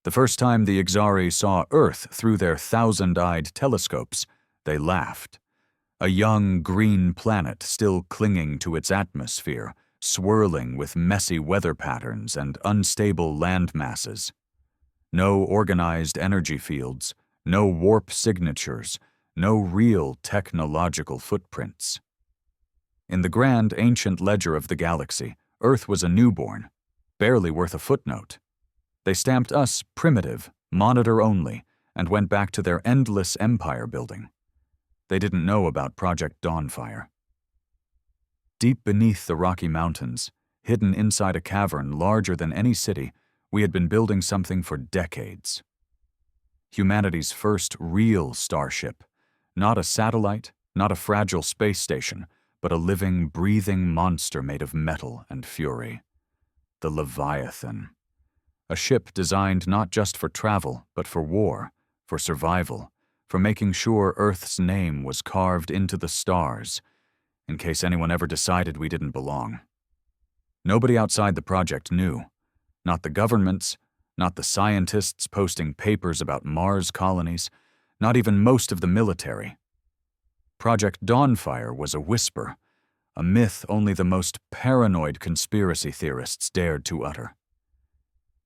The first time the Exxari saw Earth through their thousand-eyed telescopes, they laughed. A young green planet still clinging to its atmosphere, swirling with messy weather patterns and unstable land masses. No organized energy fields, no warp signatures, no real technological footprints. In the grand ancient ledger of the galaxy, Earth was a newborn, barely worth a footnote. They stamped us primitive, monitor only, and went back to their endless empire building. They didn't know about Project Dawnfire. Deep beneath the Rocky Mountains, hidden inside a cavern larger than any city, we had been building something for decades. Humanity's first real starship, not a satellite, not a fragile space station, but a living, breathing monster made of metal and fury. The Leviathan. A ship designed not just for travel, but for war, for survival, for making sure Earth's name was carved into the stars, in case anyone ever decided we didn't belong. Nobody outside the project knew. Not the governments, not the scientists posting papers about Mars colonies, not even most of the military. Project Dawnfire was a whisper, a myth only the most paranoid conspiracy theorists dared to utter.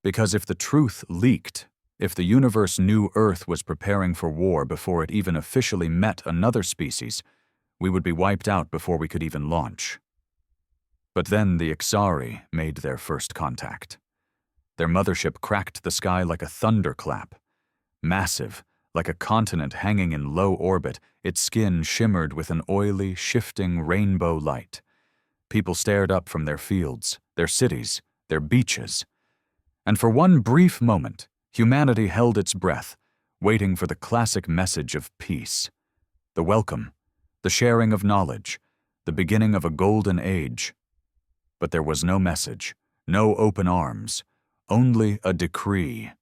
Because if the truth leaked, if the universe knew Earth was preparing for war before it even officially met another species, we would be wiped out before we could even launch. But then the Exxari made their first contact. Their mothership cracked the sky like a thunderclap. Massive, like a continent hanging in low orbit, its skin shimmered with an oily, shifting rainbow light. People stared up from their fields, their cities, their beaches. And for one brief moment, humanity held its breath, waiting for the classic message of peace. The welcome, the sharing of knowledge, the beginning of a golden age. But there was no message, no open arms, only a decree.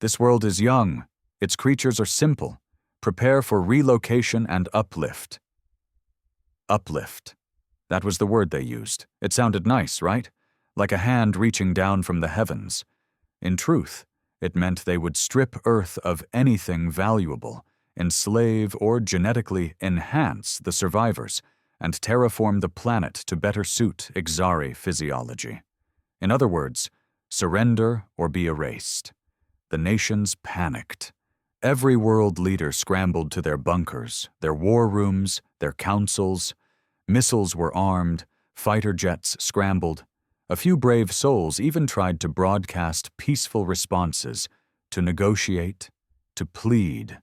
This world is young, its creatures are simple. Prepare for relocation and uplift. Uplift. That was the word they used. It sounded nice, right? Like a hand reaching down from the heavens. In truth, it meant they would strip Earth of anything valuable, enslave or genetically enhance the survivors, and terraform the planet to better suit Exxari physiology. In other words, surrender or be erased. The nations panicked. Every world leader scrambled to their bunkers, their war rooms, their councils. Missiles were armed, fighter jets scrambled. A few brave souls even tried to broadcast peaceful responses, to negotiate, to plead.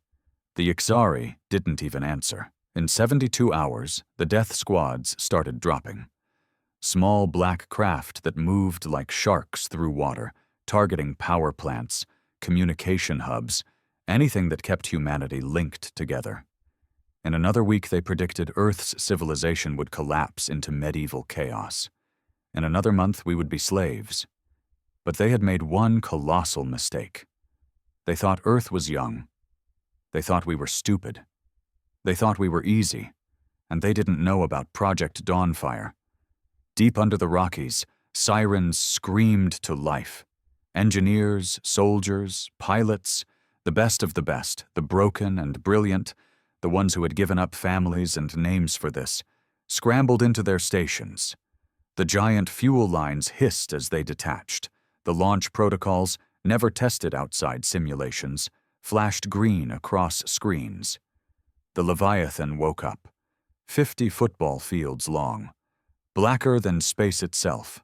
The Exxari didn't even answer. In 72 hours, the death squads started dropping. Small black craft that moved like sharks through water, targeting power plants, communication hubs, anything that kept humanity linked together. In another week, they predicted Earth's civilization would collapse into medieval chaos. In another month, we would be slaves. But they had made one colossal mistake. They thought Earth was young. They thought we were stupid. They thought we were easy. And they didn't know about Project Dawnfire. Deep under the Rockies, sirens screamed to life. Engineers, soldiers, pilots, the best of the best, the broken and brilliant, the ones who had given up families and names for this, scrambled into their stations. The giant fuel lines hissed as they detached. The launch protocols, never tested outside simulations, flashed green across screens. The Leviathan woke up, 50 football fields long, blacker than space itself,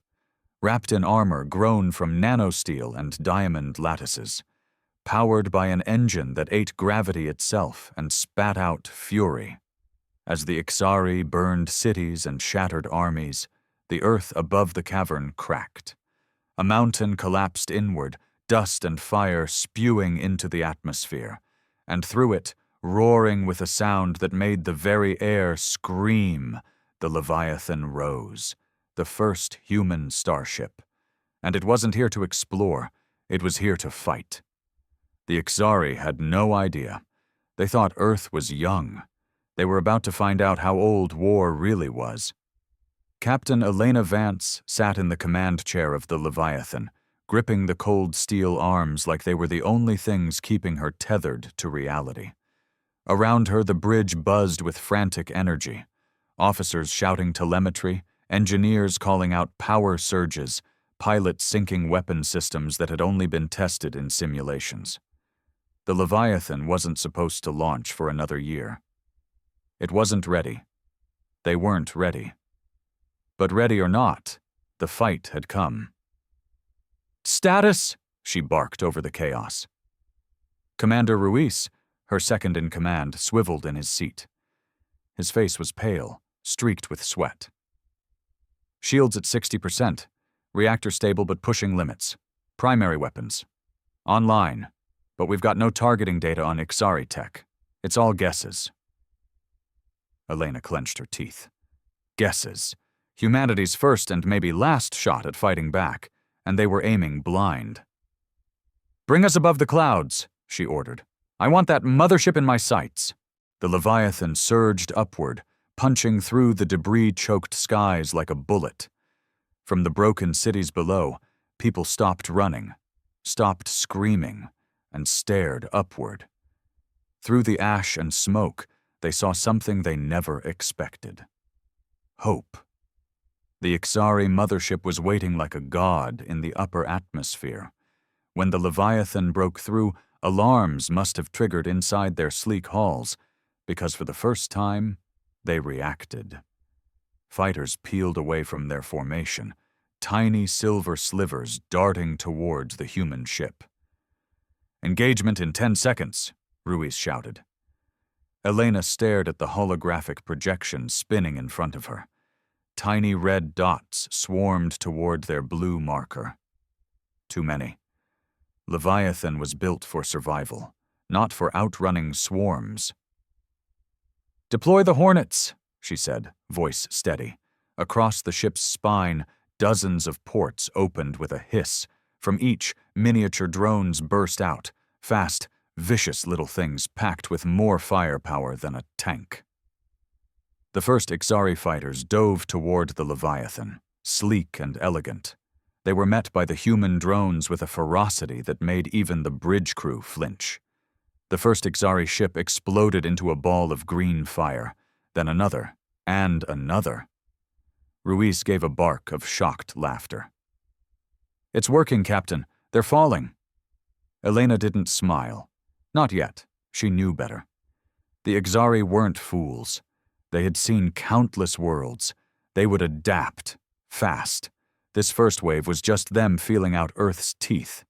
wrapped in armor grown from nanosteel and diamond lattices, powered by an engine that ate gravity itself and spat out fury. As the Exxari burned cities and shattered armies, the earth above the cavern cracked. A mountain collapsed inward, dust and fire spewing into the atmosphere, and through it, roaring with a sound that made the very air scream, the Leviathan rose, the first human starship. And it wasn't here to explore, it was here to fight. The Exxari had no idea. They thought Earth was young. They were about to find out how old war really was. Captain Elena Vance sat in the command chair of the Leviathan, gripping the cold steel arms like they were the only things keeping her tethered to reality. Around her, the bridge buzzed with frantic energy. Officers shouting telemetry, engineers calling out power surges, pilots syncing weapon systems that had only been tested in simulations. The Leviathan wasn't supposed to launch for another year. It wasn't ready. They weren't ready. But ready or not, the fight had come. "Status!" she barked over the chaos. Commander Ruiz, her second-in-command, swiveled in his seat. His face was pale, streaked with sweat. "Shields at 60%. Reactor stable but pushing limits. Primary weapons. Online. But we've got no targeting data on Exxari tech. It's all guesses." Elena clenched her teeth. Guesses. Humanity's first and maybe last shot at fighting back, and they were aiming blind. "Bring us above the clouds," she ordered. "I want that mothership in my sights." The Leviathan surged upward, punching through the debris-choked skies like a bullet. From the broken cities below, people stopped running, stopped screaming, and stared upward. Through the ash and smoke, they saw something they never expected. Hope. The Exxari mothership was waiting like a god in the upper atmosphere. When the Leviathan broke through, alarms must have triggered inside their sleek halls, because for the first time, they reacted. Fighters peeled away from their formation, tiny silver slivers darting towards the human ship. "Engagement in 10 seconds, Ruiz shouted. Elena stared at the holographic projection spinning in front of her. Tiny red dots swarmed toward their blue marker. Too many. Leviathan was built for survival, not for outrunning swarms. "Deploy the Hornets," she said, voice steady. Across the ship's spine, dozens of ports opened with a hiss. From each, miniature drones burst out, fast, vicious little things packed with more firepower than a tank. The first Exxari fighters dove toward the Leviathan, sleek and elegant. They were met by the human drones with a ferocity that made even the bridge crew flinch. The first Exxari ship exploded into a ball of green fire, then another, and another. Ruiz gave a bark of shocked laughter. "It's working, Captain. They're falling." Elena didn't smile. Not yet. She knew better. The Exxari weren't fools. They had seen countless worlds. They would adapt, fast. This first wave was just them feeling out Earth's teeth.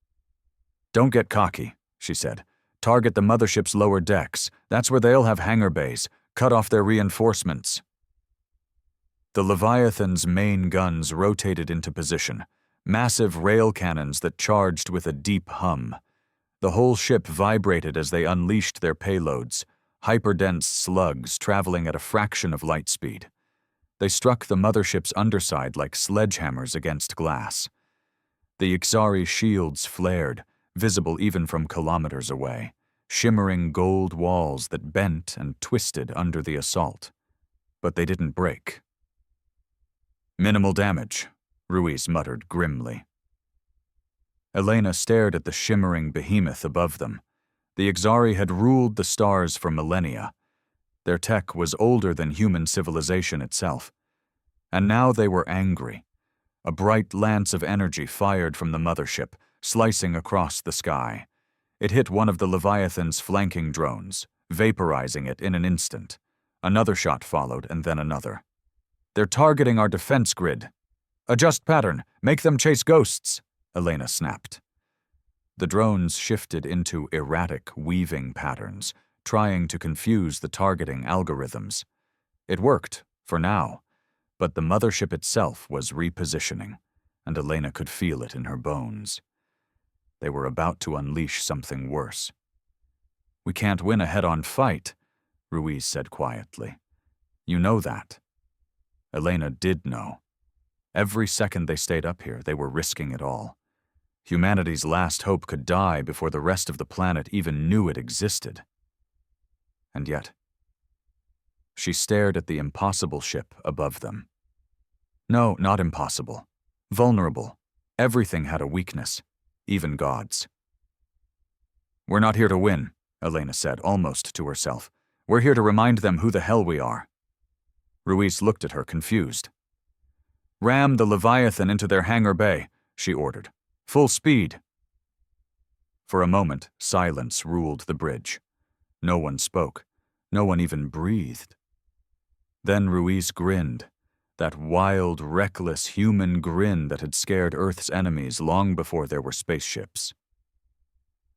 "Don't get cocky," she said. "Target the mothership's lower decks. That's where they'll have hangar bays. Cut off their reinforcements." The Leviathan's main guns rotated into position, massive rail cannons that charged with a deep hum. The whole ship vibrated as they unleashed their payloads, hyperdense slugs traveling at a fraction of light speed. They struck the mothership's underside like sledgehammers against glass. The Exxari shields flared, visible even from kilometers away, shimmering gold walls that bent and twisted under the assault. But they didn't break. "Minimal damage," Ruiz muttered grimly. Elena stared at the shimmering behemoth above them. The Exxari had ruled the stars for millennia. Their tech was older than human civilization itself. And now they were angry. A bright lance of energy fired from the mothership, slicing across the sky. It hit one of the Leviathan's flanking drones, vaporizing it in an instant. Another shot followed, and then another. "They're targeting our defense grid." "Adjust pattern. Make them chase ghosts," Elena snapped. The drones shifted into erratic, weaving patterns, trying to confuse the targeting algorithms. It worked, for now, but the mothership itself was repositioning, and Elena could feel it in her bones. They were about to unleash something worse. "We can't win a head-on fight," Ruiz said quietly. "You know that." Elena did know. Every second they stayed up here, they were risking it all. Humanity's last hope could die before the rest of the planet even knew it existed. And yet, she stared at the impossible ship above them. No, not impossible. Vulnerable. Everything had a weakness, even gods. "We're not here to win," Elena said, almost to herself. "We're here to remind them who the hell we are." Ruiz looked at her, confused. "Ram the Leviathan into their hangar bay," she ordered. "Full speed." For a moment, silence ruled the bridge. No one spoke. No one even breathed. Then Ruiz grinned, that wild, reckless human grin that had scared Earth's enemies long before there were spaceships.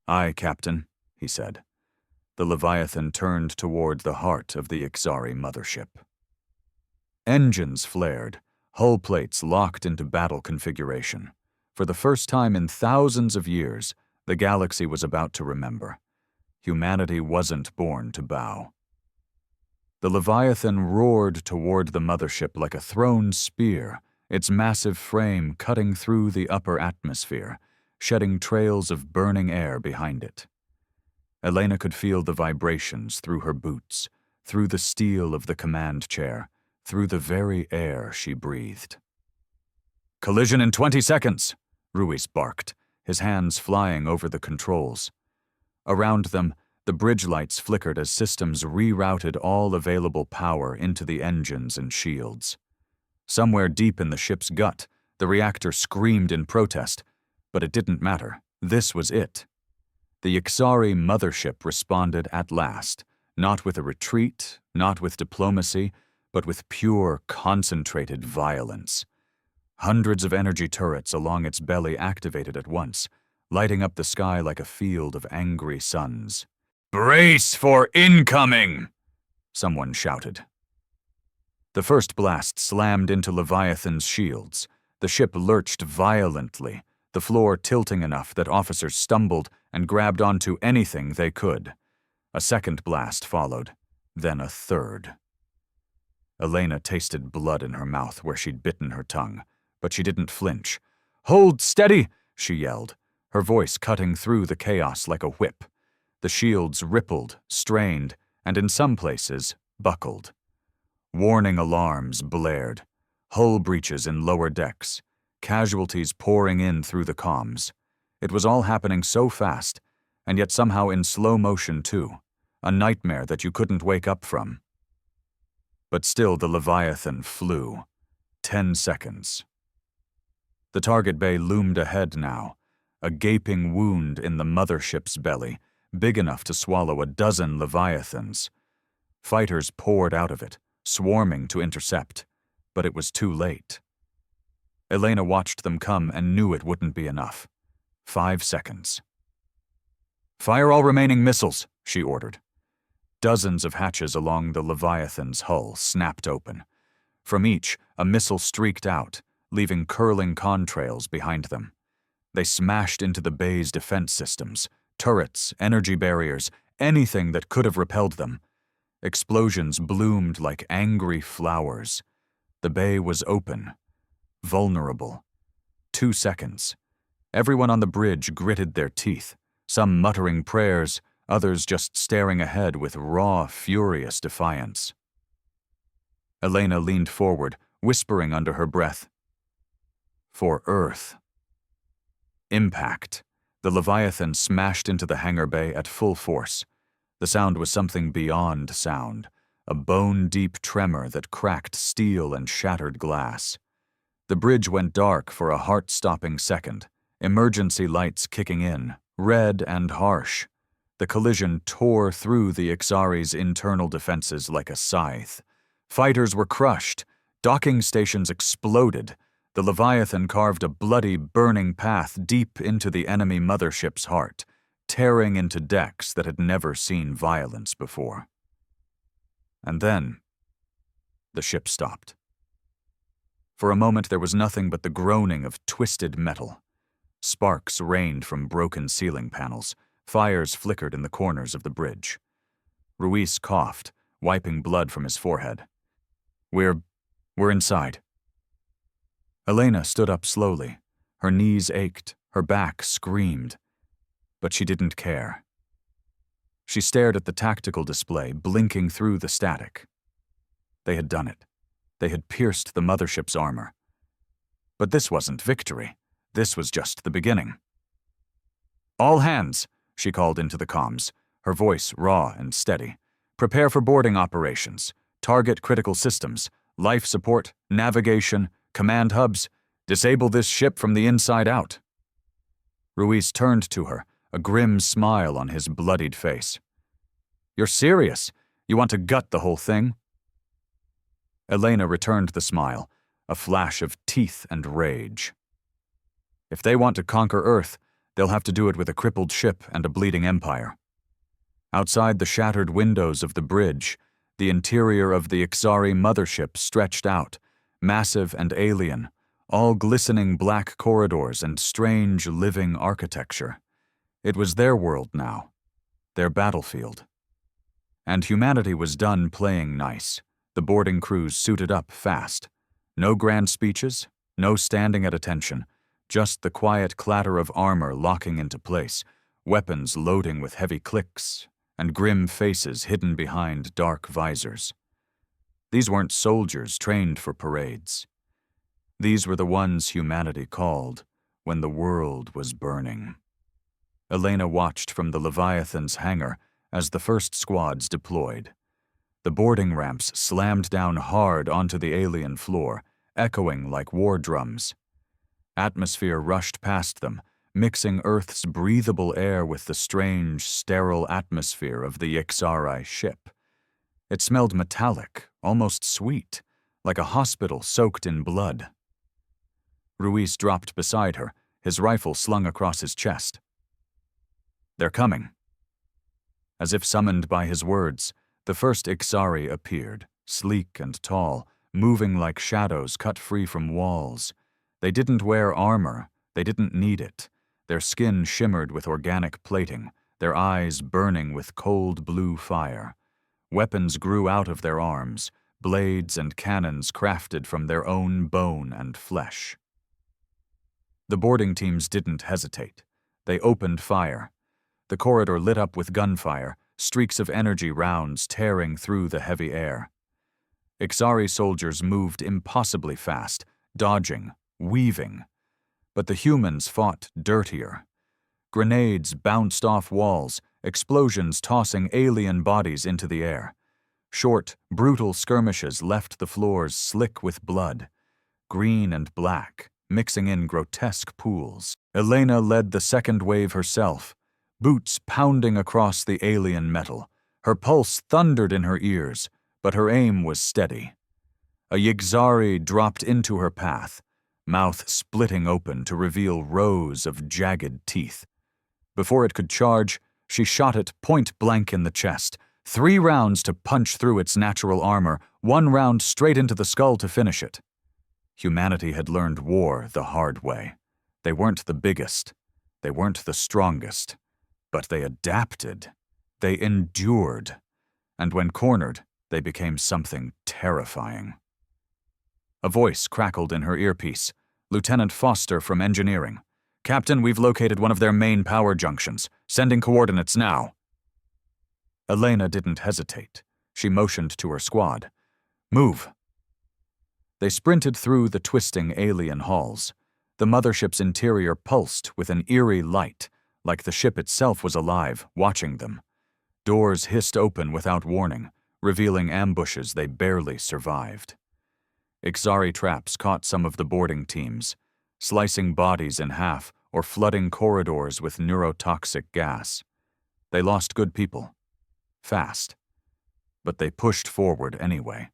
"Aye, Captain," he said. The Leviathan turned toward the heart of the Exxari mothership. Engines flared, hull plates locked into battle configuration. For the first time in thousands of years, the galaxy was about to remember. Humanity wasn't born to bow. The Leviathan roared toward the mothership like a thrown spear, its massive frame cutting through the upper atmosphere, shedding trails of burning air behind it. Elena could feel the vibrations through her boots, through the steel of the command chair, through the very air she breathed. "Collision in 20 seconds, Ruiz barked, his hands flying over the controls. Around them, the bridge lights flickered as systems rerouted all available power into the engines and shields. Somewhere deep in the ship's gut, the reactor screamed in protest, but it didn't matter. This was it. The Exxari mothership responded at last, not with a retreat, not with diplomacy, but with pure, concentrated violence. Hundreds of energy turrets along its belly activated at once, lighting up the sky like a field of angry suns. "Brace for incoming!" someone shouted. The first blast slammed into Leviathan's shields. The ship lurched violently, the floor tilting enough that officers stumbled and grabbed onto anything they could. A second blast followed, then a third. Elena tasted blood in her mouth where she'd bitten her tongue, but she didn't flinch. "Hold steady!" she yelled, her voice cutting through the chaos like a whip. The shields rippled, strained, and in some places, buckled. Warning alarms blared, hull breaches in lower decks, casualties pouring in through the comms. It was all happening so fast, and yet somehow in slow motion too, a nightmare that you couldn't wake up from. But still the Leviathan flew. 10 seconds. The target bay loomed ahead now, a gaping wound in the mothership's belly, big enough to swallow a dozen Leviathans. Fighters poured out of it, swarming to intercept, but it was too late. Elena watched them come and knew it wouldn't be enough. 5 seconds. "Fire all remaining missiles," she ordered. Dozens of hatches along the Leviathan's hull snapped open. From each, a missile streaked out, leaving curling contrails behind them. They smashed into the bay's defense systems, turrets, energy barriers, anything that could have repelled them. Explosions bloomed like angry flowers. The bay was open, vulnerable. 2 seconds. Everyone on the bridge gritted their teeth, some muttering prayers, others just staring ahead with raw, furious defiance. Elena leaned forward, whispering under her breath, "For Earth." Impact. The Leviathan smashed into the hangar bay at full force. The sound was something beyond sound, a bone-deep tremor that cracked steel and shattered glass. The bridge went dark for a heart-stopping second, emergency lights kicking in, red and harsh. The collision tore through the Exxari's internal defenses like a scythe. Fighters were crushed, docking stations exploded. The Leviathan carved a bloody, burning path deep into the enemy mothership's heart, tearing into decks that had never seen violence before. And then, the ship stopped. For a moment there was nothing but the groaning of twisted metal. Sparks rained from broken ceiling panels. Fires flickered in the corners of the bridge. Ruiz coughed, wiping blood from his forehead. We're inside." Elena stood up slowly. Her knees ached, her back screamed. But she didn't care. She stared at the tactical display, blinking through the static. They had done it. They had pierced the mothership's armor. But this wasn't victory. this was just the beginning. "All hands," she called into the comms, her voice raw and steady. "Prepare for boarding operations. Target critical systems, life support, navigation, command hubs. Disable this ship from the inside out." Ruiz turned to her, a grim smile on his bloodied face. "You're serious? You want to gut the whole thing?" Elena returned the smile, a flash of teeth and rage. "If they want to conquer Earth, they'll have to do it with a crippled ship and a bleeding empire." Outside the shattered windows of the bridge, the interior of the Exxari mothership stretched out, massive and alien, all glistening black corridors and strange living architecture. It was their world now, their battlefield. And humanity was done playing nice. The boarding crews suited up fast. No grand speeches, no standing at attention, just the quiet clatter of armor locking into place, weapons loading with heavy clicks, and grim faces hidden behind dark visors. These weren't soldiers trained for parades. These were the ones humanity called when the world was burning. Elena watched from the Leviathan's hangar as the first squads deployed. The boarding ramps slammed down hard onto the alien floor, echoing like war drums. Atmosphere rushed past them, mixing Earth's breathable air with the strange, sterile atmosphere of the Exxari ship. It smelled metallic, almost sweet, like a hospital soaked in blood. Ruiz dropped beside her, his rifle slung across his chest. "They're coming." As if summoned by his words, the first Exxari appeared, sleek and tall, moving like shadows cut free from walls. They didn't wear armor, they didn't need it. Their skin shimmered with organic plating, their eyes burning with cold blue fire. Weapons grew out of their arms, blades and cannons crafted from their own bone and flesh. The boarding teams didn't hesitate. They opened fire. The corridor lit up with gunfire, streaks of energy rounds tearing through the heavy air. Exxari soldiers moved impossibly fast, dodging, weaving. But the humans fought dirtier. Grenades bounced off walls, explosions tossing alien bodies into the air. Short, brutal skirmishes left the floors slick with blood, green and black, mixing in grotesque pools. Elena led the second wave herself, boots pounding across the alien metal. Her pulse thundered in her ears, but her aim was steady. A Exxari dropped into her path, mouth splitting open to reveal rows of jagged teeth. Before it could charge, she shot it point blank in the chest, 3 rounds to punch through its natural armor, 1 round straight into the skull to finish it. Humanity had learned war the hard way. They weren't the biggest. They weren't the strongest. But they adapted. They endured. And when cornered, they became something terrifying. A voice crackled in her earpiece. Lieutenant Foster from Engineering. "Captain, we've located one of their main power junctions. Sending coordinates now." Elena didn't hesitate. She motioned to her squad. "Move." They sprinted through the twisting alien halls. The mothership's interior pulsed with an eerie light, like the ship itself was alive, watching them. Doors hissed open without warning, revealing ambushes they barely survived. Exxari traps caught some of the boarding teams, slicing bodies in half or flooding corridors with neurotoxic gas. They lost good people. Fast. But they pushed forward anyway.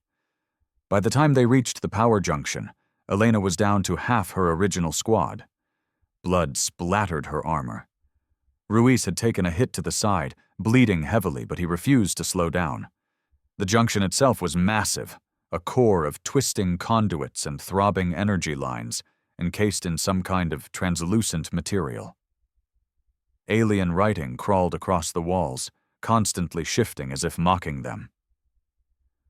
By the time they reached the power junction, Elena was down to half her original squad. Blood splattered her armor. Ruiz had taken a hit to the side, bleeding heavily, but he refused to slow down. The junction itself was massive, a core of twisting conduits and throbbing energy lines, encased in some kind of translucent material. Alien writing crawled across the walls, constantly shifting as if mocking them.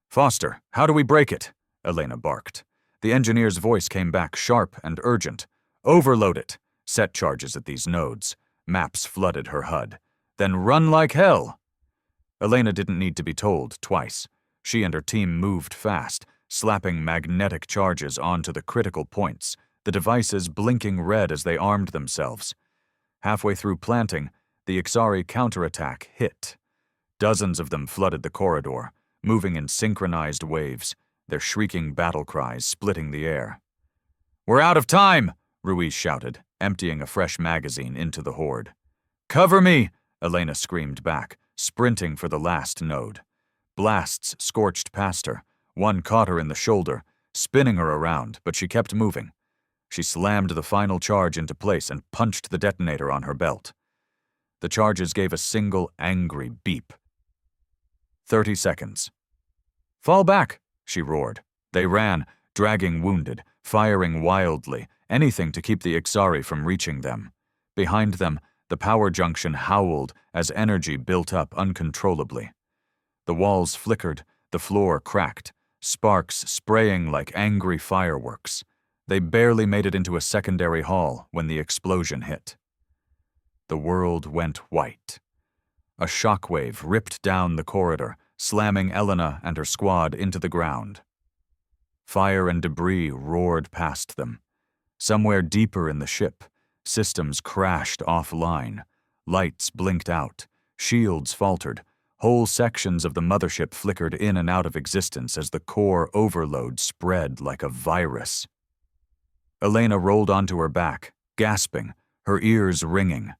"Foster, how do we break it?" Elena barked. The engineer's voice came back sharp and urgent. "Overload it. Set charges at these nodes." Maps flooded her HUD. "Then run like hell." Elena didn't need to be told twice. She and her team moved fast, slapping magnetic charges onto the critical points, the devices blinking red as they armed themselves. Halfway through planting, the Exxari counterattack hit. Dozens of them flooded the corridor, moving in synchronized waves, their shrieking battle cries splitting the air. "We're out of time!" Ruiz shouted, emptying a fresh magazine into the horde. "Cover me!" Elena screamed back, sprinting for the last node. Blasts scorched past her. One caught her in the shoulder, spinning her around, but she kept moving. She slammed the final charge into place and punched the detonator on her belt. The charges gave a single angry beep. 30 seconds. "Fall back!" she roared. They ran, dragging wounded, firing wildly, anything to keep the Exxari from reaching them. Behind them, the power junction howled as energy built up uncontrollably. The walls flickered, the floor cracked, sparks spraying like angry fireworks. They barely made it into a secondary hall when the explosion hit. The world went white. A shockwave ripped down the corridor, slamming Elena and her squad into the ground. Fire and debris roared past them. Somewhere deeper in the ship, systems crashed offline. Lights blinked out. Shields faltered. Whole sections of the mothership flickered in and out of existence as the core overload spread like a virus. Elena rolled onto her back, gasping, her ears ringing.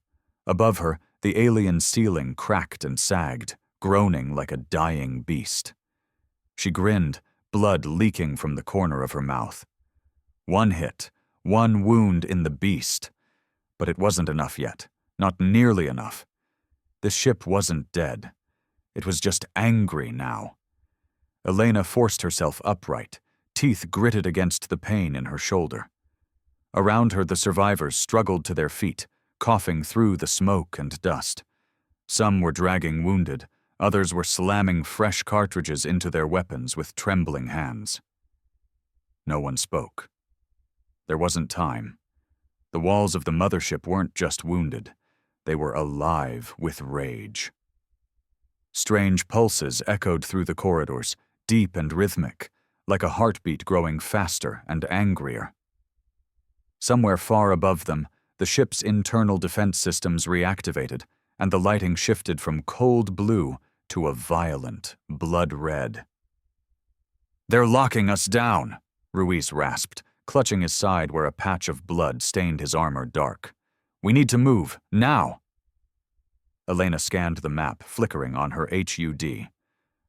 Above her, the alien ceiling cracked and sagged, groaning like a dying beast. She grinned, blood leaking from the corner of her mouth. One hit, one wound in the beast. But it wasn't enough yet, not nearly enough. The ship wasn't dead. It was just angry now. Elena forced herself upright, teeth gritted against the pain in her shoulder. Around her, the survivors struggled to their feet, coughing through the smoke and dust. Some were dragging wounded, others were slamming fresh cartridges into their weapons with trembling hands. No one spoke. There wasn't time. The walls of the mothership weren't just wounded. They were alive with rage. Strange pulses echoed through the corridors, deep and rhythmic, like a heartbeat growing faster and angrier. Somewhere far above them, the ship's internal defense systems reactivated, and the lighting shifted from cold blue to a violent blood red. "They're locking us down," Ruiz rasped, clutching his side where a patch of blood stained his armor dark. "We need to move, now!" Elena scanned the map, flickering on her HUD.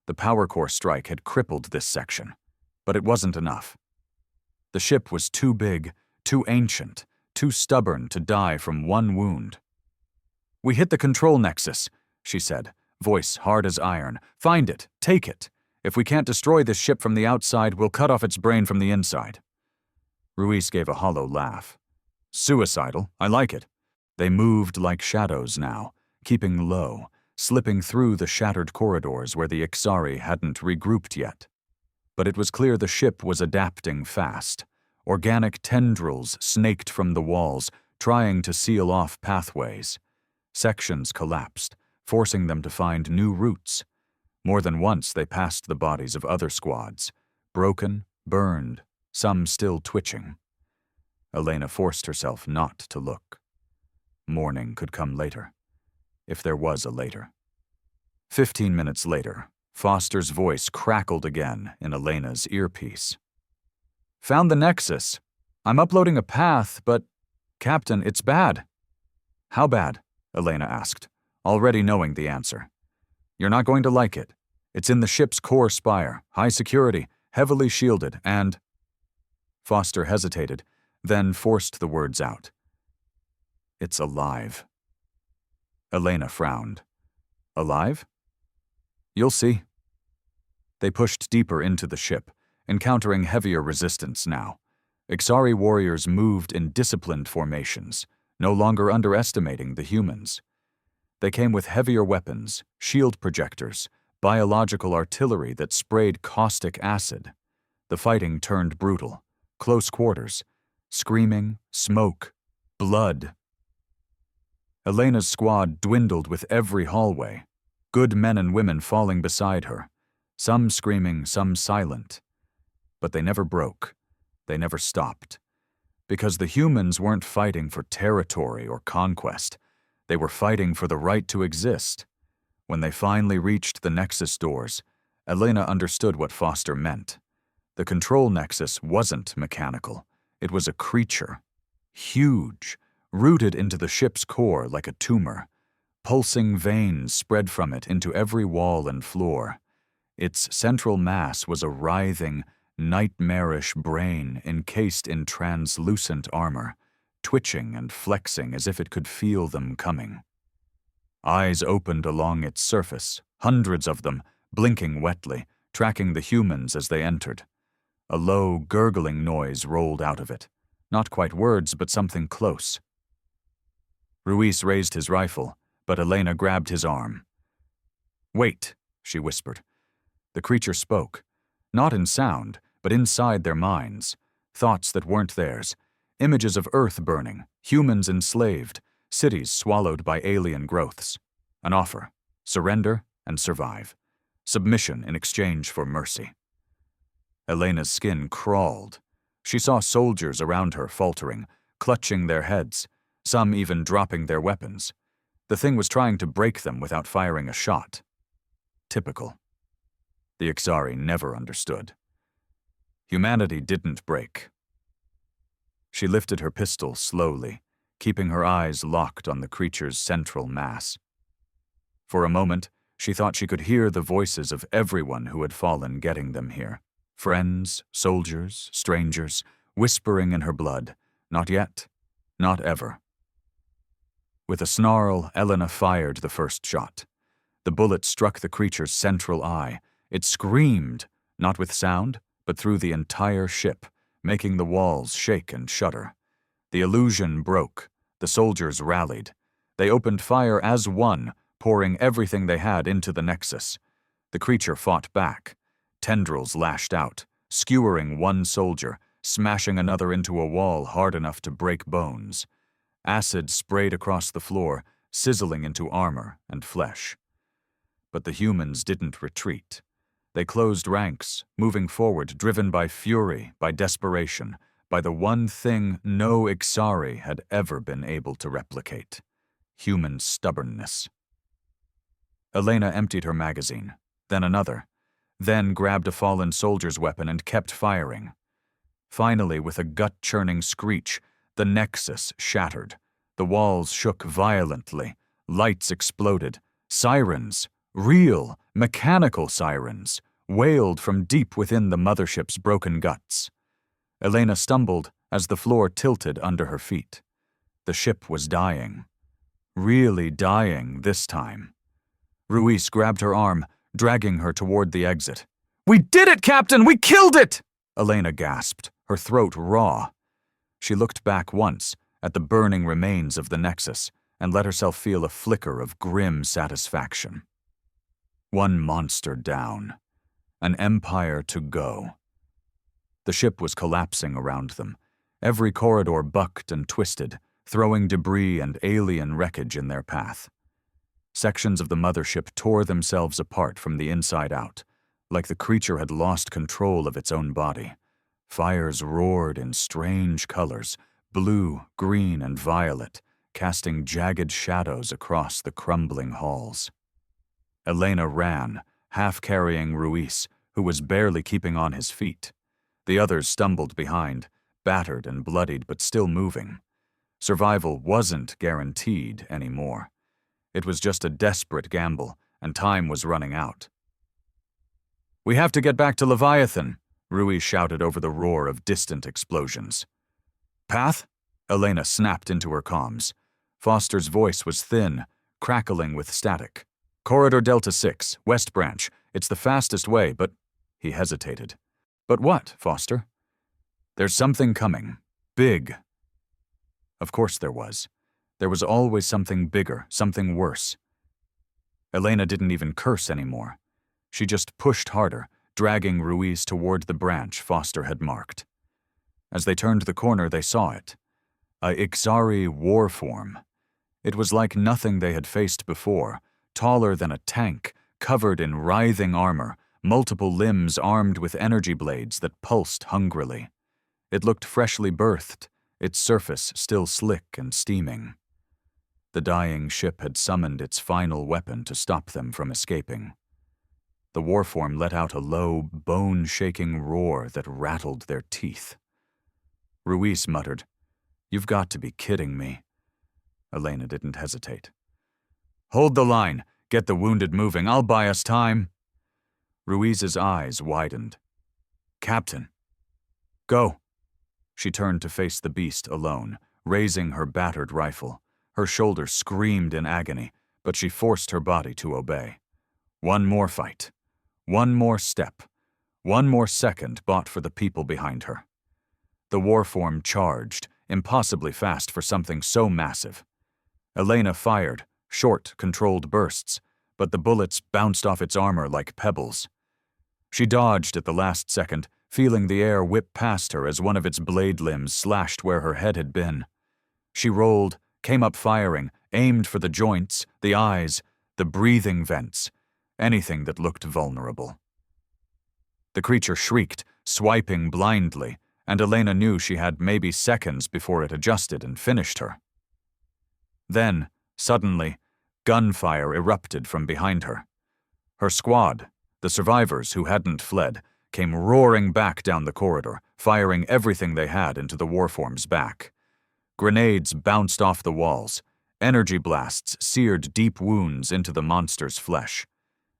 The power core strike had crippled this section, but it wasn't enough. The ship was too big, too ancient, too stubborn to die from one wound. "We hit the control nexus," she said, voice hard as iron. "Find it, take it. If we can't destroy this ship from the outside, we'll cut off its brain from the inside." Ruiz gave a hollow laugh. "Suicidal, I like it." They moved like shadows now, keeping low, slipping through the shattered corridors where the Exxari hadn't regrouped yet. But it was clear the ship was adapting fast. Organic tendrils snaked from the walls, trying to seal off pathways. Sections collapsed, forcing them to find new routes. More than once they passed the bodies of other squads, broken, burned, some still twitching. Elena forced herself not to look. Morning could come later, if there was a later. 15 minutes later, Foster's voice crackled again in Elena's earpiece. "Found the nexus. I'm uploading a path, but, Captain, it's bad." "How bad?" Elena asked, already knowing the answer. "You're not going to like it. It's in the ship's core spire, high security, heavily shielded, and—" Foster hesitated, then forced the words out. "It's alive." Elena frowned. "Alive?" "You'll see." They pushed deeper into the ship, encountering heavier resistance now. Exxari warriors moved in disciplined formations, no longer underestimating the humans. They came with heavier weapons, shield projectors, biological artillery that sprayed caustic acid. The fighting turned brutal. Close quarters. Screaming, smoke, blood. Elena's squad dwindled with every hallway. Good men and women falling beside her. Some screaming, some silent. But they never broke. They never stopped. Because the humans weren't fighting for territory or conquest. They were fighting for the right to exist. When they finally reached the Nexus doors, Elena understood what Foster meant. The control Nexus wasn't mechanical. It was a creature. Huge, rooted into the ship's core like a tumor. Pulsing veins spread from it into every wall and floor. Its central mass was a writhing, nightmarish brain encased in translucent armor, twitching and flexing as if it could feel them coming. Eyes opened along its surface, hundreds of them, blinking wetly, tracking the humans as they entered. A low, gurgling noise rolled out of it. Not quite words, but something close. Ruiz raised his rifle, but Elena grabbed his arm. "Wait," she whispered. The creature spoke, not in sound, but inside their minds. Thoughts that weren't theirs. Images of Earth burning, humans enslaved, cities swallowed by alien growths. An offer: surrender and survive. Submission in exchange for mercy. Elena's skin crawled. She saw soldiers around her faltering, clutching their heads, some even dropping their weapons. The thing was trying to break them without firing a shot. Typical. The Exxari never understood. Humanity didn't break. She lifted her pistol slowly, keeping her eyes locked on the creature's central mass. For a moment, she thought she could hear the voices of everyone who had fallen getting them here. Friends, soldiers, strangers, whispering in her blood, "Not yet, not ever." With a snarl, Elena fired the first shot. The bullet struck the creature's central eye. It screamed, not with sound, but through the entire ship, making the walls shake and shudder. The illusion broke. The soldiers rallied. They opened fire as one, pouring everything they had into the Nexus. The creature fought back. Tendrils lashed out, skewering one soldier, smashing another into a wall hard enough to break bones. Acid sprayed across the floor, sizzling into armor and flesh. But the humans didn't retreat. They closed ranks, moving forward, driven by fury, by desperation, by the one thing no Exxari had ever been able to replicate: human stubbornness. Elena emptied her magazine, then another, then grabbed a fallen soldier's weapon and kept firing. Finally, with a gut-churning screech, the Nexus shattered. The walls shook violently. Lights exploded. Sirens, real, mechanical sirens, wailed from deep within the mothership's broken guts. Elena stumbled as the floor tilted under her feet. The ship was dying. Really dying this time. Ruiz grabbed her arm, dragging her toward the exit. "We did it, Captain! We killed it!" Elena gasped, her throat raw. She looked back once at the burning remains of the Nexus and let herself feel a flicker of grim satisfaction. One monster down. An empire to go. The ship was collapsing around them. Every corridor bucked and twisted, throwing debris and alien wreckage in their path. Sections of the mothership tore themselves apart from the inside out, like the creature had lost control of its own body. Fires roared in strange colors, blue, green, and violet, casting jagged shadows across the crumbling halls. Elena ran, half carrying Ruiz, who was barely keeping on his feet. The others stumbled behind, battered and bloodied but still moving. Survival wasn't guaranteed anymore. It was just a desperate gamble, and time was running out. "We have to get back to Leviathan," Ruiz shouted over the roar of distant explosions. "Path?" Elena snapped into her comms. Foster's voice was thin, crackling with static. "Corridor Delta 6, West Branch. It's the fastest way, but—" He hesitated. "But what, Foster?" "There's something coming. Big." Of course there was. There was always something bigger, something worse. Elena didn't even curse anymore. She just pushed harder, dragging Ruiz toward the branch Foster had marked. As they turned the corner, they saw it. A Exxari war form. It was like nothing they had faced before, taller than a tank, covered in writhing armor, multiple limbs armed with energy blades that pulsed hungrily. It looked freshly birthed, its surface still slick and steaming. The dying ship had summoned its final weapon to stop them from escaping. The warform let out a low, bone-shaking roar that rattled their teeth. Ruiz muttered, "You've got to be kidding me." Elena didn't hesitate. "Hold the line. Get the wounded moving. I'll buy us time." Ruiz's eyes widened. "Captain." "Go." She turned to face the beast alone, raising her battered rifle. Her shoulder screamed in agony, but she forced her body to obey. One more fight. One more step. One more second bought for the people behind her. The warform charged, impossibly fast for something so massive. Elena fired, short, controlled bursts, but the bullets bounced off its armor like pebbles. She dodged at the last second, feeling the air whip past her as one of its blade limbs slashed where her head had been. She rolled, came up firing, aimed for the joints, the eyes, the breathing vents, anything that looked vulnerable. The creature shrieked, swiping blindly, and Elena knew she had maybe seconds before it adjusted and finished her. Then, suddenly, gunfire erupted from behind her. Her squad, the survivors who hadn't fled, came roaring back down the corridor, firing everything they had into the warform's back. Grenades bounced off the walls. Energy blasts seared deep wounds into the monster's flesh.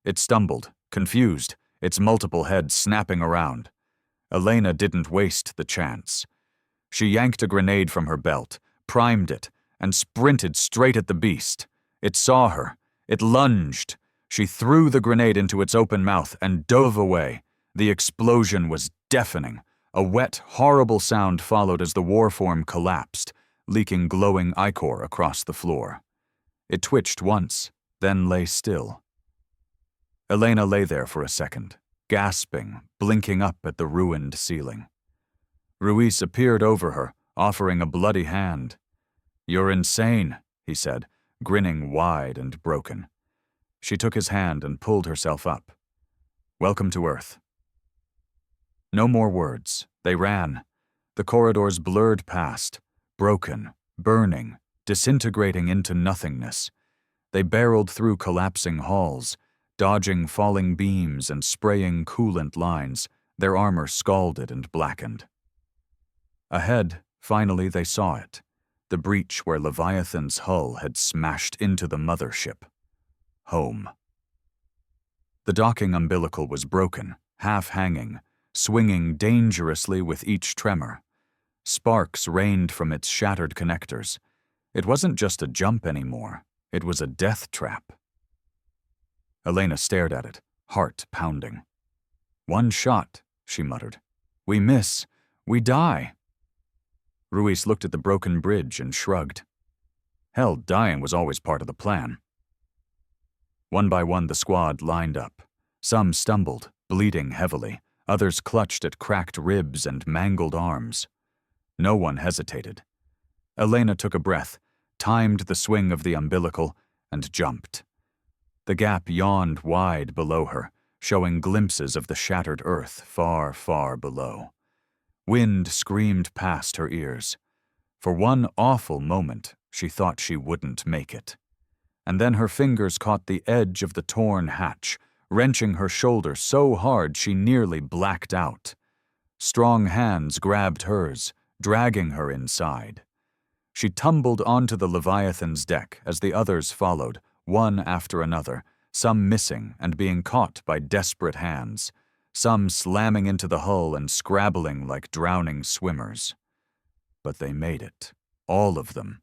It stumbled, confused, its multiple heads snapping around. Elena didn't waste the chance. She yanked a grenade from her belt, primed it, and sprinted straight at the beast. It saw her. It lunged. She threw the grenade into its open mouth and dove away. The explosion was deafening. A wet, horrible sound followed as the warform collapsed, leaking glowing ichor across the floor. It twitched once, then lay still. Elena lay there for a second, gasping, blinking up at the ruined ceiling. Ruiz appeared over her, offering a bloody hand. "You're insane," he said, grinning wide and broken. She took his hand and pulled herself up. "Welcome to Earth." No more words. They ran. The corridors blurred past, broken, burning, disintegrating into nothingness. They barreled through collapsing halls, dodging falling beams and spraying coolant lines, their armor scalded and blackened. Ahead, finally they saw it, the breach where Leviathan's hull had smashed into the mothership. Home. The docking umbilical was broken, half-hanging, swinging dangerously with each tremor. Sparks rained from its shattered connectors. It wasn't just a jump anymore. It was a death trap. Elena stared at it, heart pounding. "One shot," she muttered. "We miss. We die." Ruiz looked at the broken bridge and shrugged. Hell, dying was always part of the plan. One by one the squad lined up. Some stumbled, bleeding heavily. Others clutched at cracked ribs and mangled arms. No one hesitated. Elena took a breath, timed the swing of the umbilical, and jumped. The gap yawned wide below her, showing glimpses of the shattered earth far, far below. Wind screamed past her ears. For one awful moment, she thought she wouldn't make it. And then her fingers caught the edge of the torn hatch, wrenching her shoulder so hard she nearly blacked out. Strong hands grabbed hers, dragging her inside. She tumbled onto the Leviathan's deck as the others followed, one after another, some missing and being caught by desperate hands, some slamming into the hull and scrabbling like drowning swimmers. But they made it, all of them.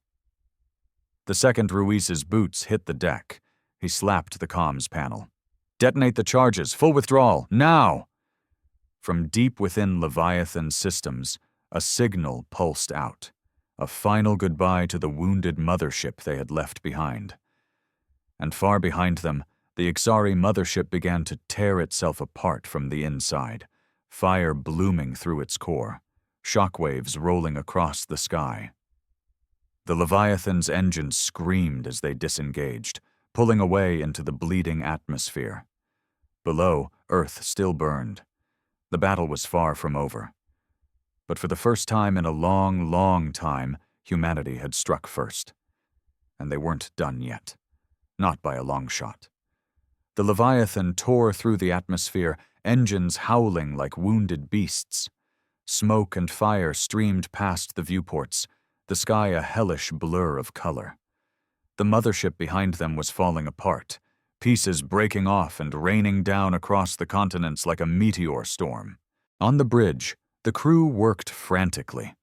The second Ruiz's boots hit the deck, he slapped the comms panel. "Detonate the charges, full withdrawal, now!" From deep within Leviathan's systems, a signal pulsed out, a final goodbye to the wounded mothership they had left behind. And far behind them, the Exxari mothership began to tear itself apart from the inside, fire blooming through its core, shockwaves rolling across the sky. The Leviathan's engines screamed as they disengaged, pulling away into the bleeding atmosphere. Below, Earth still burned. The battle was far from over. But for the first time in a long, long time, humanity had struck first. And they weren't done yet. Not by a long shot. The Leviathan tore through the atmosphere, engines howling like wounded beasts. Smoke and fire streamed past the viewports, the sky a hellish blur of color. The mothership behind them was falling apart, pieces breaking off and raining down across the continents like a meteor storm. On the bridge, the crew worked frantically.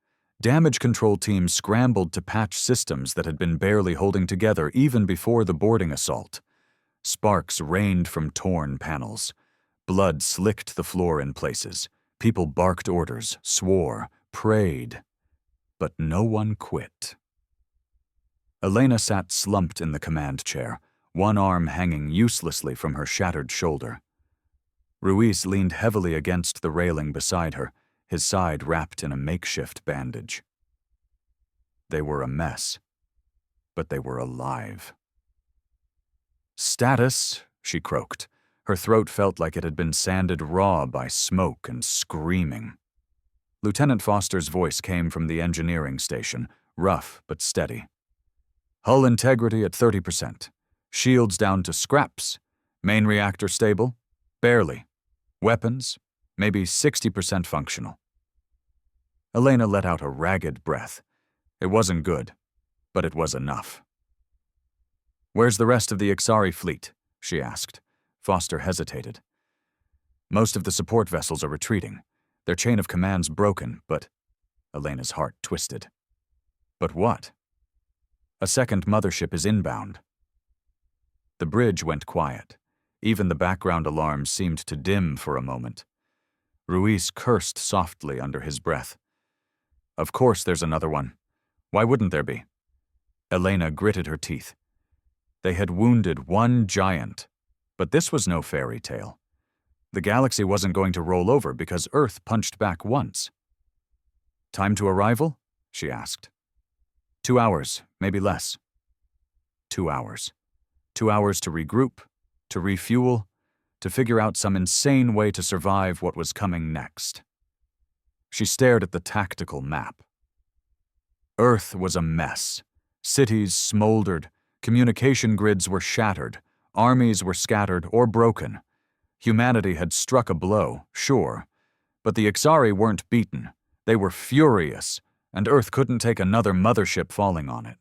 Damage control teams scrambled to patch systems that had been barely holding together even before the boarding assault. Sparks rained from torn panels. Blood slicked the floor in places. People barked orders, swore, prayed. But no one quit. Elena sat slumped in the command chair, one arm hanging uselessly from her shattered shoulder. Ruiz leaned heavily against the railing beside her, his side wrapped in a makeshift bandage. They were a mess, but they were alive. "Status," she croaked. Her throat felt like it had been sanded raw by smoke and screaming. Lieutenant Foster's voice came from the engineering station, rough but steady. "Hull integrity at 30%. Shields down to scraps. Main reactor stable? Barely. Weapons? Maybe 60% functional." Elena let out a ragged breath. It wasn't good, but it was enough. "Where's the rest of the Exxari fleet?" she asked. Foster hesitated. "Most of the support vessels are retreating. Their chain of command's broken, but..." Elena's heart twisted. "But what?" "A second mothership is inbound." The bridge went quiet. Even the background alarms seemed to dim for a moment. Ruiz cursed softly under his breath. "Of course there's another one. Why wouldn't there be?" Elena gritted her teeth. They had wounded one giant, but this was no fairy tale. The galaxy wasn't going to roll over because Earth punched back once. "Time to arrival?" she asked. 2 hours, maybe less." 2 hours. 2 hours to regroup, to refuel, to figure out some insane way to survive what was coming next. She stared at the tactical map. Earth was a mess. Cities smoldered, communication grids were shattered, armies were scattered or broken. Humanity had struck a blow, sure, but the Exxari weren't beaten. They were furious, and Earth couldn't take another mothership falling on it.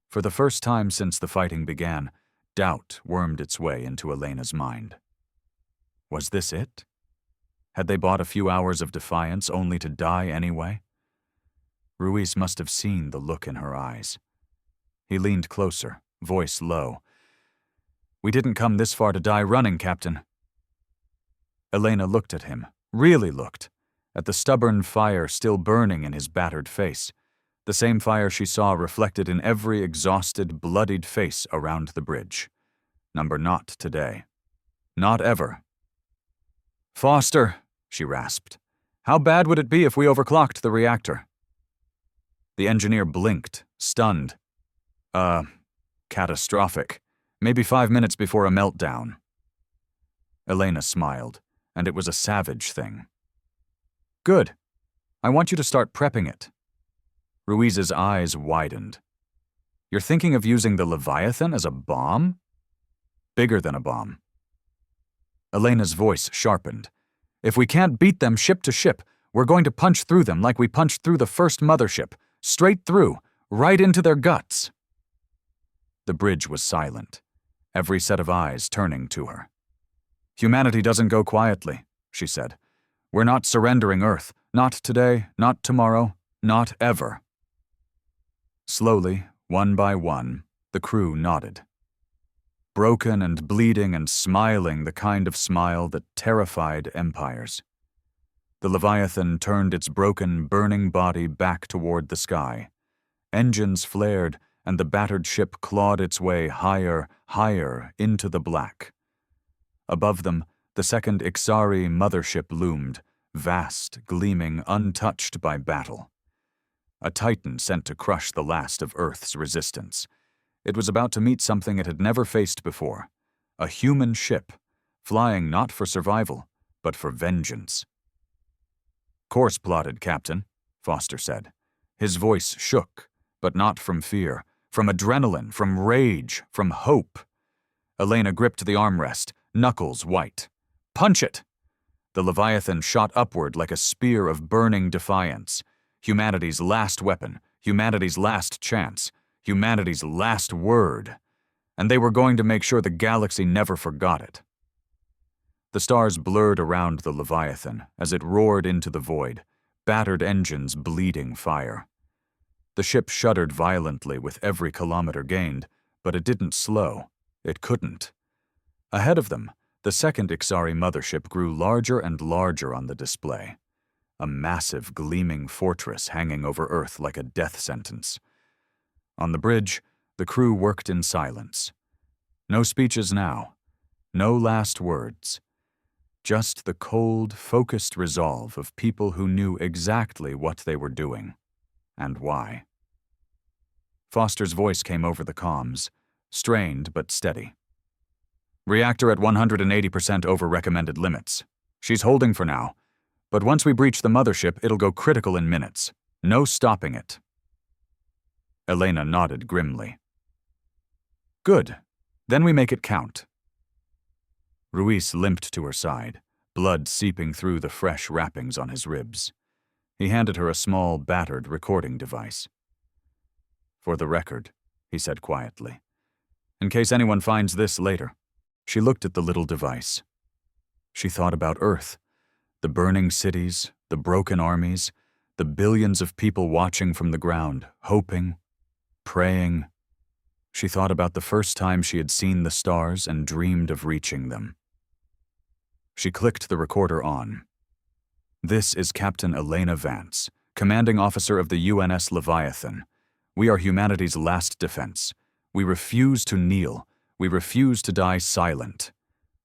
For the first time since the fighting began, doubt wormed its way into Elena's mind. Was this it? Had they bought a few hours of defiance only to die anyway? Ruiz must have seen the look in her eyes. He leaned closer, voice low. "We didn't come this far to die running, Captain." Elena looked at him, really looked, at the stubborn fire still burning in his battered face, the same fire she saw reflected in every exhausted, bloodied face around the bridge. Number not today. Not ever. "Foster," she rasped, "how bad would it be if we overclocked the reactor?" The engineer blinked, stunned. Catastrophic. Maybe 5 minutes before a meltdown." Elena smiled, and it was a savage thing. "Good. I want you to start prepping it." Ruiz's eyes widened. "You're thinking of using the Leviathan as a bomb?" "Bigger than a bomb." Elena's voice sharpened. "If we can't beat them ship to ship, we're going to punch through them like we punched through the first mothership, straight through, right into their guts." The bridge was silent, every set of eyes turning to her. "Humanity doesn't go quietly," she said. "We're not surrendering Earth. Not today, not tomorrow, not ever." Slowly, one by one, the crew nodded. Broken and bleeding and smiling the kind of smile that terrified empires. The Leviathan turned its broken, burning body back toward the sky. Engines flared, and the battered ship clawed its way higher, higher into the black. Above them, the second Exxari mothership loomed, vast, gleaming, untouched by battle. A titan sent to crush the last of Earth's resistance. It was about to meet something it had never faced before, a human ship, flying not for survival, but for vengeance. Course plotted, Captain, Foster said. His voice shook, but not from fear, from adrenaline, from rage, from hope. Elena gripped the armrest, knuckles white. Punch it! The Leviathan shot upward like a spear of burning defiance. Humanity's last weapon, humanity's last chance, humanity's last word. And they were going to make sure the galaxy never forgot it. The stars blurred around the Leviathan as it roared into the void, battered engines bleeding fire. The ship shuddered violently with every kilometer gained, but it didn't slow. It couldn't. Ahead of them, the second Exxari mothership grew larger and larger on the display. A massive, gleaming fortress hanging over Earth like a death sentence. On the bridge, the crew worked in silence. No speeches now. No last words. Just the cold, focused resolve of people who knew exactly what they were doing, and why. Foster's voice came over the comms, strained but steady. Reactor at 180% over recommended limits. She's holding for now, but once we breach the mothership, it'll go critical in minutes. No stopping it. Elena nodded grimly. Good. Then we make it count. Ruiz limped to her side, blood seeping through the fresh wrappings on his ribs. He handed her a small, battered recording device. For the record, he said quietly. In case anyone finds this later. She looked at the little device. She thought about Earth, the burning cities, the broken armies, the billions of people watching from the ground, hoping, praying. She thought about the first time she had seen the stars and dreamed of reaching them. She clicked the recorder on. This is Captain Elena Vance, commanding officer of the UNS Leviathan. We are humanity's last defense. We refuse to kneel. We refuse to die silent.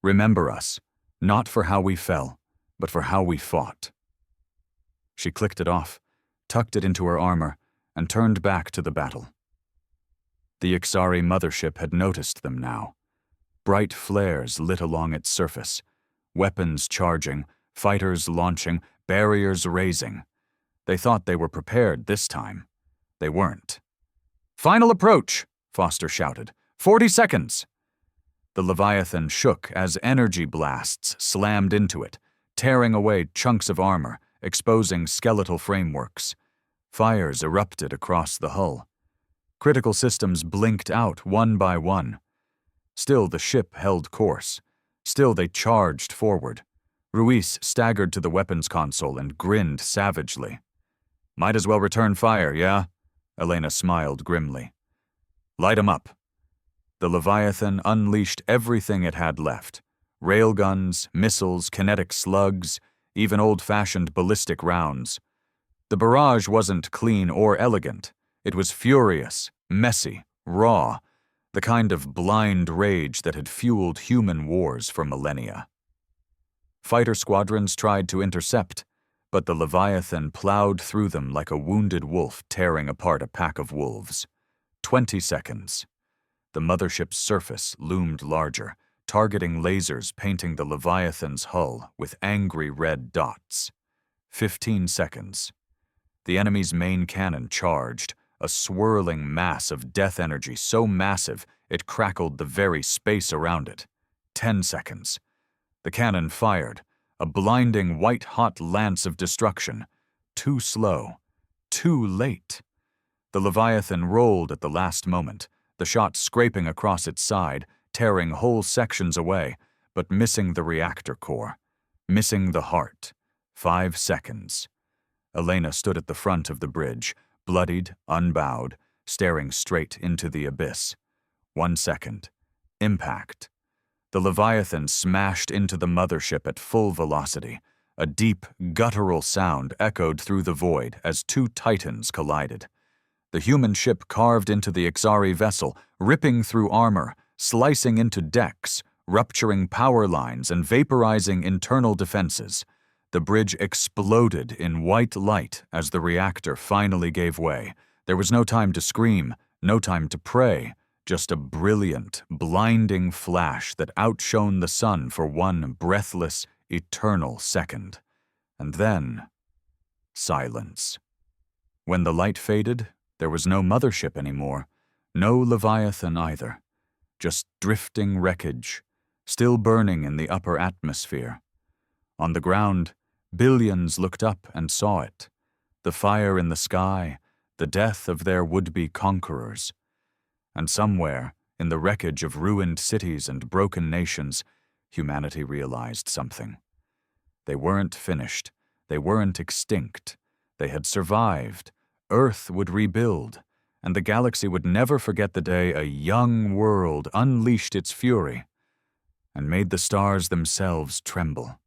Remember us, not for how we fell, but for how we fought. She clicked it off, tucked it into her armor, and turned back to the battle. The Exxari mothership had noticed them now. Bright flares lit along its surface, weapons charging, fighters launching, barriers raising. They thought they were prepared this time. They weren't. Final approach, Foster shouted. 40 seconds. The Leviathan shook as energy blasts slammed into it, tearing away chunks of armor, exposing skeletal frameworks. Fires erupted across the hull. Critical systems blinked out one by one. Still the ship held course. Still they charged forward. Ruiz staggered to the weapons console and grinned savagely. Might as well return fire, yeah? Elena smiled grimly. Light 'em up. The Leviathan unleashed everything it had left. Railguns, missiles, kinetic slugs, even old-fashioned ballistic rounds. The barrage wasn't clean or elegant. It was furious, messy, raw, the kind of blind rage that had fueled human wars for millennia. Fighter squadrons tried to intercept, but the Leviathan plowed through them like a wounded wolf tearing apart a pack of wolves. 20 seconds. The mothership's surface loomed larger, targeting lasers painting the Leviathan's hull with angry red dots. 15 seconds. The enemy's main cannon charged, a swirling mass of death energy so massive it crackled the very space around it. 10 seconds. The cannon fired, a blinding white-hot lance of destruction. Too slow. Too late. The Leviathan rolled at the last moment, the shot scraping across its side, tearing whole sections away, but missing the reactor core. Missing the heart. 5 seconds. Elena stood at the front of the bridge, bloodied, unbowed, staring straight into the abyss. 1 second. Impact. The Leviathan smashed into the mothership at full velocity. A deep, guttural sound echoed through the void as two titans collided. The human ship carved into the Exxari vessel, ripping through armor, slicing into decks, rupturing power lines and vaporizing internal defenses. The bridge exploded in white light as the reactor finally gave way. There was no time to scream, no time to pray, just a brilliant, blinding flash that outshone the sun for one breathless, eternal second. And then, Silence. When the light faded, there was no mothership anymore, no Leviathan either, just drifting wreckage, still burning in the upper atmosphere. On the ground, billions looked up and saw it, the fire in the sky, the death of their would-be conquerors. And somewhere, in the wreckage of ruined cities and broken nations, humanity realized something. They weren't finished. They weren't extinct. They had survived. Earth would rebuild, and the galaxy would never forget the day a young world unleashed its fury and made the stars themselves tremble.